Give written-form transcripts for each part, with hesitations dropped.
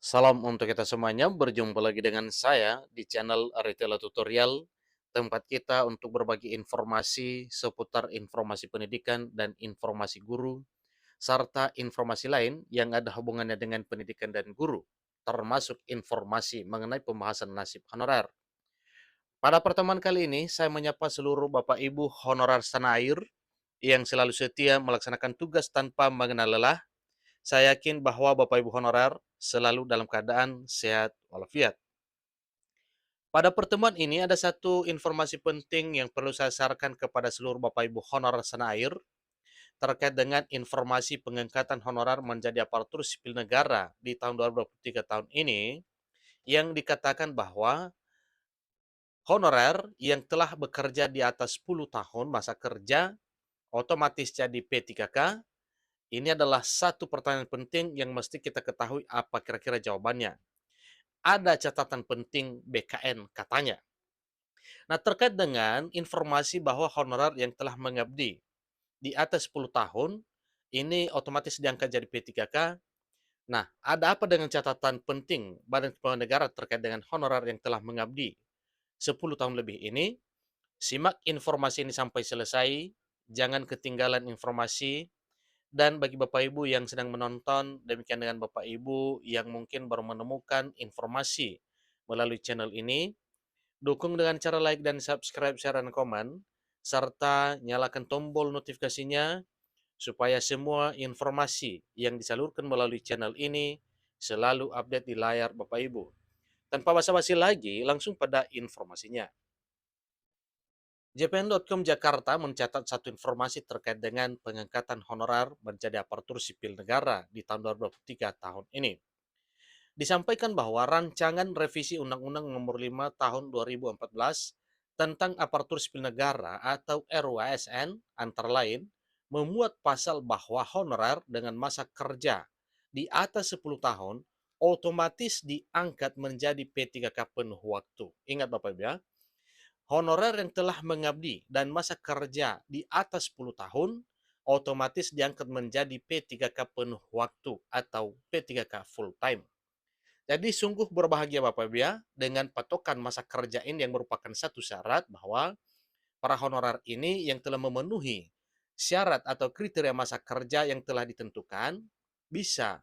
Salam untuk kita semuanya, berjumpa lagi dengan saya di channel Aritela Tutorial, tempat kita untuk berbagi informasi seputar informasi pendidikan dan informasi guru, serta informasi lain yang ada hubungannya dengan pendidikan dan guru, termasuk informasi mengenai pembahasan nasib honorer. Pada pertemuan kali ini, saya menyapa seluruh Bapak Ibu honorer tanah air yang selalu setia melaksanakan tugas tanpa mengenal lelah. Saya yakin bahwa Bapak Ibu honorer selalu dalam keadaan sehat walafiat. Pada pertemuan ini ada satu informasi penting yang perlu saya sarankan kepada seluruh Bapak Ibu honorer tanah air terkait dengan informasi pengangkatan honorer menjadi aparatur sipil negara di tahun 2023 tahun ini yang dikatakan bahwa honorer yang telah bekerja di atas 10 tahun masa kerja otomatis jadi P3K. Ini adalah satu pertanyaan penting yang mesti kita ketahui apa kira-kira jawabannya. Ada catatan penting BKN katanya. Nah, terkait dengan informasi bahwa honorer yang telah mengabdi di atas 10 tahun, ini otomatis diangkat jadi P3K. Nah, ada apa dengan catatan penting Badan Kepegawaian Negara terkait dengan honorer yang telah mengabdi 10 tahun lebih ini? Simak informasi ini sampai selesai, jangan ketinggalan informasi. Dan bagi Bapak Ibu yang sedang menonton, demikian dengan Bapak Ibu yang mungkin baru menemukan informasi melalui channel ini, dukung dengan cara like dan subscribe, share, dan komen, serta nyalakan tombol notifikasinya supaya semua informasi yang disalurkan melalui channel ini selalu update di layar Bapak Ibu. Tanpa basa-basi lagi, langsung pada informasinya. JPN.com Jakarta mencatat satu informasi terkait dengan pengangkatan honorer menjadi aparatur sipil negara di tahun 2023 tahun ini. Disampaikan bahwa rancangan revisi Undang-Undang Nomor 5 Tahun 2014 tentang aparatur sipil negara atau RUASN antara lain memuat pasal bahwa honorer dengan masa kerja di atas 10 tahun otomatis diangkat menjadi P3K penuh waktu. Ingat Bapak Ibu ya, honorer yang telah mengabdi dan masa kerja di atas 10 tahun otomatis diangkat menjadi P3K penuh waktu atau P3K full time. Jadi sungguh berbahagia Bapak Ibu ya dengan patokan masa kerja ini yang merupakan satu syarat bahwa para honorer ini yang telah memenuhi syarat atau kriteria masa kerja yang telah ditentukan bisa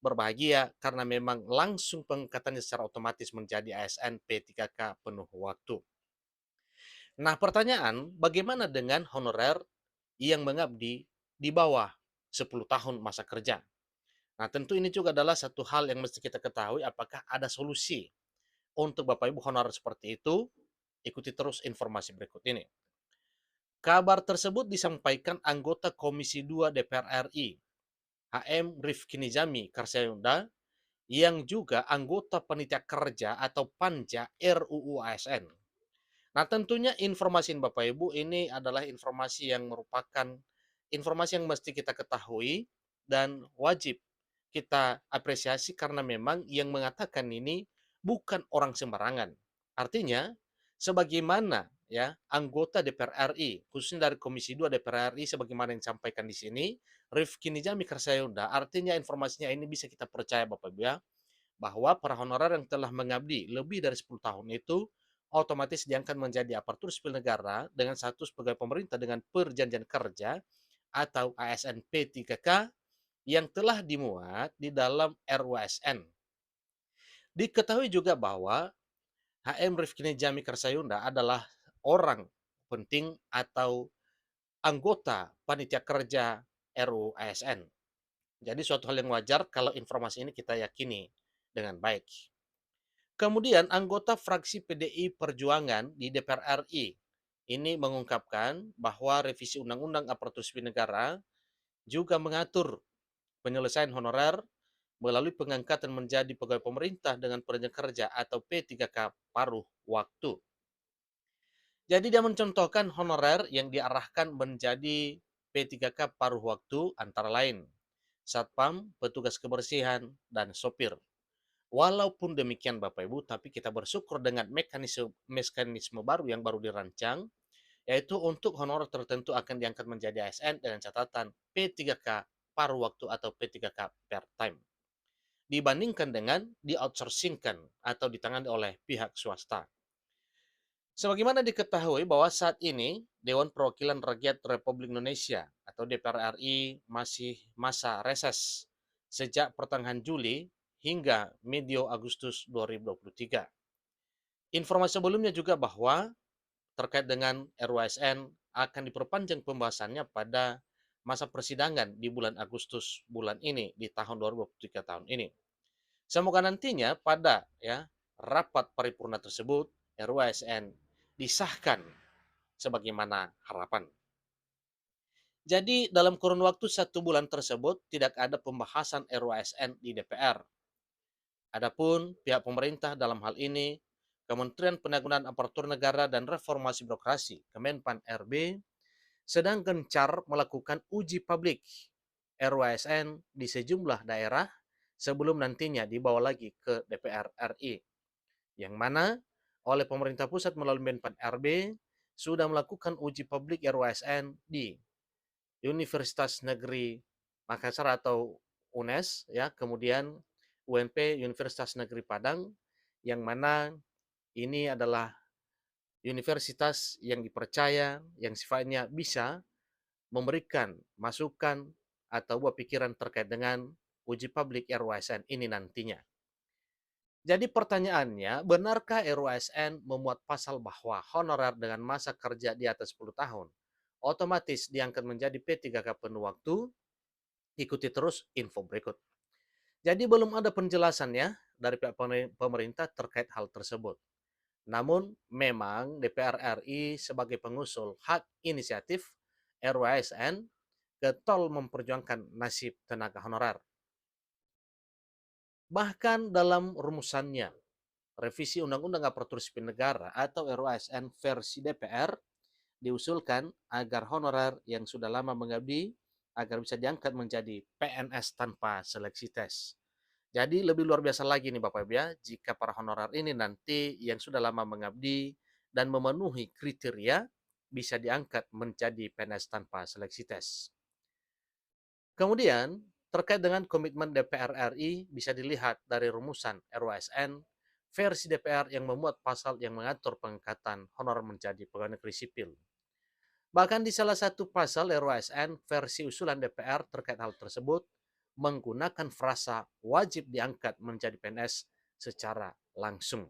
berbahagia karena memang langsung pengangkatannya secara otomatis menjadi ASN P3K penuh waktu. Nah, pertanyaan, bagaimana dengan honorer yang mengabdi di bawah 10 tahun masa kerja? Nah, tentu ini juga adalah satu hal yang mesti kita ketahui apakah ada solusi untuk Bapak Ibu honorer seperti itu. Ikuti terus informasi berikut ini. Kabar tersebut disampaikan anggota Komisi 2 DPR RI, HM Rifki Nizami Karsayunda, yang juga anggota Panitia Kerja atau Panja RUU ASN. Nah, tentunya informasi Bapak Ibu ini adalah informasi yang merupakan informasi yang mesti kita ketahui dan wajib kita apresiasi karena memang yang mengatakan ini bukan orang sembarangan. Artinya, sebagaimana ya anggota DPR RI, khususnya dari Komisi 2 DPR RI sebagaimana yang disampaikan di sini, Rifki Nijami Karsayuda, artinya informasinya ini bisa kita percaya Bapak Ibu ya, bahwa para honorer yang telah mengabdi lebih dari 10 tahun itu otomatis diangkat menjadi aparatur sipil negara dengan status pegawai pemerintah dengan perjanjian kerja atau ASN P3K yang telah dimuat di dalam RUASN. Diketahui juga bahwa HM Rifkini Jami Karsayunda adalah orang penting atau anggota panitia kerja RUU ASN. Jadi suatu hal yang wajar kalau informasi ini kita yakini dengan baik. Kemudian anggota fraksi PDI Perjuangan di DPR RI ini mengungkapkan bahwa revisi Undang-Undang Aparatur Sipil Negara juga mengatur penyelesaian honorer melalui pengangkatan menjadi pegawai pemerintah dengan perjanjian kerja atau P3K paruh waktu. Jadi dia mencontohkan honorer yang diarahkan menjadi P3K paruh waktu antara lain satpam, petugas kebersihan, dan sopir. Walaupun demikian Bapak Ibu, tapi kita bersyukur dengan mekanisme baru yang baru dirancang, yaitu untuk honor tertentu akan diangkat menjadi ASN dengan catatan P3K paruh waktu atau P3K per time. dibandingkan dengan di-outsourcing-kan atau ditangani oleh pihak swasta. Sebagaimana diketahui bahwa saat ini Dewan Perwakilan Rakyat Republik Indonesia atau DPR RI masih masa reses sejak pertengahan Juli hingga medio Agustus 2023. Informasi sebelumnya juga bahwa terkait dengan RUASN akan diperpanjang pembahasannya pada masa persidangan di bulan Agustus bulan ini di tahun 2023 tahun ini. Semoga nantinya pada rapat paripurna tersebut RUASN disahkan sebagaimana harapan. Jadi dalam kurun waktu 1 bulan tersebut tidak ada pembahasan RUASN di DPR. Adapun pihak pemerintah dalam hal ini Kementerian Penanggulangan Aparatur Negara dan Reformasi Birokrasi Kemenpan RB sedang gencar melakukan uji publik RUASN di sejumlah daerah sebelum nantinya dibawa lagi ke DPR RI. Yang mana oleh pemerintah pusat melalui Menpan RB sudah melakukan uji publik RUASN di Universitas Negeri Makassar atau UNES, kemudian UNP Universitas Negeri Padang, yang mana ini adalah universitas yang dipercaya, yang sifatnya bisa memberikan masukan atau buah pikiran terkait dengan uji publik RUASN ini nantinya. Jadi pertanyaannya, benarkah RUASN memuat pasal bahwa honorer dengan masa kerja di atas 10 tahun otomatis diangkat menjadi P3K penuh waktu? Ikuti terus info berikut. Jadi belum ada penjelasannya dari pihak pemerintah terkait hal tersebut. Namun memang DPR RI sebagai pengusul hak inisiatif RUASN getol memperjuangkan nasib tenaga honorer. Bahkan dalam rumusannya, revisi Undang-Undang Aparatur Sipil Negara atau RUASN versi DPR diusulkan agar honorer yang sudah lama mengabdi agar bisa diangkat menjadi PNS tanpa seleksi tes. Jadi lebih luar biasa lagi nih Bapak Ibu ya, jika para honorer ini nanti yang sudah lama mengabdi dan memenuhi kriteria bisa diangkat menjadi PNS tanpa seleksi tes. Kemudian, terkait dengan komitmen DPR RI bisa dilihat dari rumusan RUASN versi DPR yang memuat pasal yang mengatur pengangkatan honor menjadi pegawai negeri sipil. Bahkan di salah satu pasal RUASN versi usulan DPR terkait hal tersebut menggunakan frasa wajib diangkat menjadi PNS secara langsung.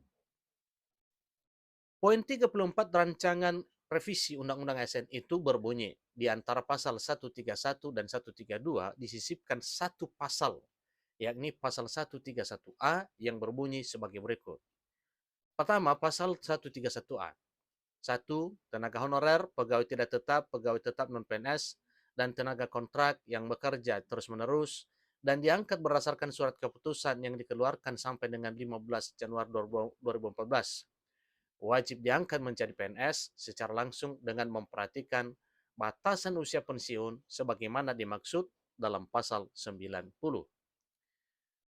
Poin 34 rancangan revisi Undang-Undang ASN itu berbunyi, di antara pasal 131 dan 132 disisipkan satu pasal, yakni pasal 131A yang berbunyi sebagai berikut. Pertama, pasal 131A. 1. Tenaga honorer, pegawai tidak tetap, pegawai tetap non-PNS, dan tenaga kontrak yang bekerja terus-menerus dan diangkat berdasarkan surat keputusan yang dikeluarkan sampai dengan 15 Januari 2014. Wajib diangkat menjadi PNS secara langsung dengan memperhatikan batasan usia pensiun sebagaimana dimaksud dalam pasal 90.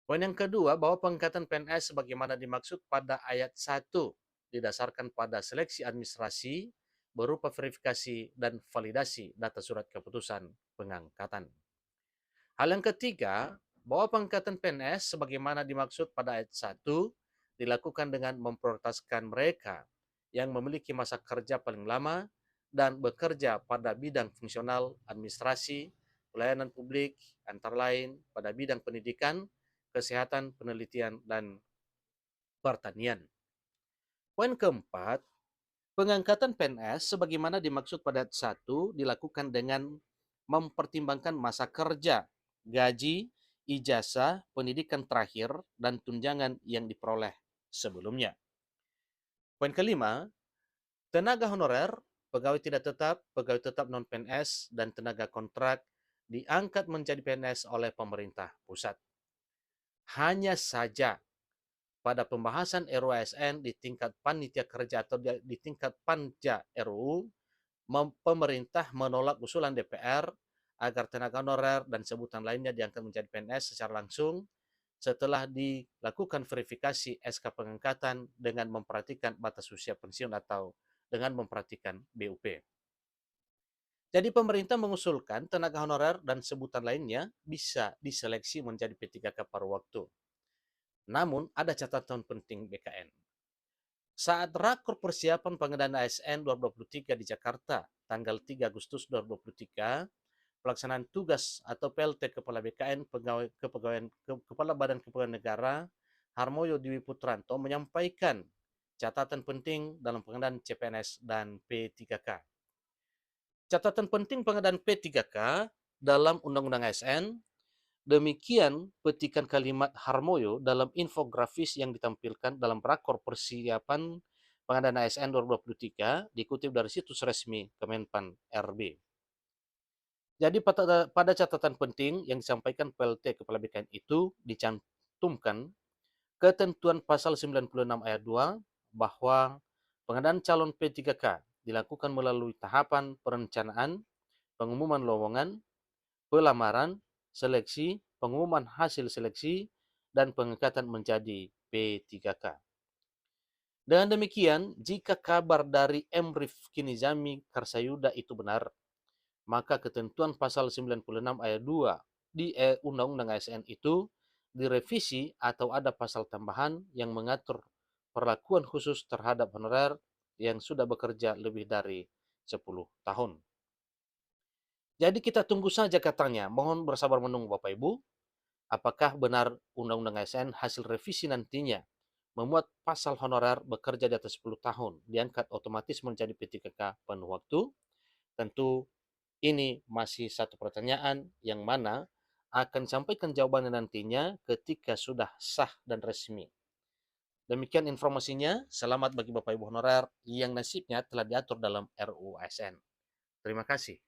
Poin yang kedua, bahwa pengangkatan PNS sebagaimana dimaksud pada ayat 1 didasarkan pada seleksi administrasi berupa verifikasi dan validasi data surat keputusan pengangkatan. Hal yang ketiga, bahwa pengangkatan PNS sebagaimana dimaksud pada ayat 1 dilakukan dengan memprioritaskan mereka yang memiliki masa kerja paling lama dan bekerja pada bidang fungsional administrasi, pelayanan publik, antara lain pada bidang pendidikan, kesehatan, penelitian, dan pertanian. Poin keempat, pengangkatan PNS sebagaimana dimaksud pada 1 dilakukan dengan mempertimbangkan masa kerja, gaji, ijazah, pendidikan terakhir, dan tunjangan yang diperoleh sebelumnya. Poin kelima, tenaga honorer, pegawai tidak tetap, pegawai tetap non-PNS, dan tenaga kontrak diangkat menjadi PNS oleh pemerintah pusat. Hanya saja pada pembahasan RUASN di tingkat panitia kerja atau di tingkat panja RUU, pemerintah menolak usulan DPR agar tenaga honorer dan sebutan lainnya diangkat menjadi PNS secara langsung setelah dilakukan verifikasi SK pengangkatan dengan memperhatikan batas usia pensiun atau dengan memperhatikan BUP. Jadi pemerintah mengusulkan tenaga honorer dan sebutan lainnya bisa diseleksi menjadi P3K paruh waktu. Namun, ada catatan penting BKN. Saat rakor persiapan pengadaan ASN 2023 di Jakarta, tanggal 3 Agustus 2023, pelaksanaan tugas atau PLT Kepala BKN Kepala Badan Kepegawaian Negara Harmoyo Dwi Putranto menyampaikan catatan penting dalam pengadaan CPNS dan P3K. Catatan penting pengadaan P3K dalam Undang-Undang ASN, demikian petikan kalimat Harmoyo dalam infografis yang ditampilkan dalam rakor persiapan pengadaan ASN 2023 dikutip dari situs resmi Kemenpan RB. Jadi pada catatan penting yang disampaikan PLT Kepala BKN itu dicantumkan ketentuan pasal 96 ayat 2 bahwa pengadaan calon P3K dilakukan melalui tahapan perencanaan, pengumuman lowongan, pelamaran, seleksi, pengumuman hasil seleksi, dan pengangkatan menjadi P3K. Dengan demikian, jika kabar dari M. Rifki Nizami Karsayuda itu benar, maka ketentuan pasal 96 ayat 2 di Undang-Undang ASN itu direvisi atau ada pasal tambahan yang mengatur perlakuan khusus terhadap honorer yang sudah bekerja lebih dari 10 tahun. Jadi kita tunggu saja katanya. Mohon bersabar menunggu Bapak Ibu. Apakah benar Undang-Undang ASN hasil revisi nantinya memuat pasal honorer bekerja di atas 10 tahun diangkat otomatis menjadi P3K penuh waktu? Tentu ini masih satu pertanyaan yang mana akan sampaikan jawabannya nantinya ketika sudah sah dan resmi. Demikian informasinya. Selamat bagi Bapak Ibu honorer yang nasibnya telah diatur dalam RUU ASN. Terima kasih.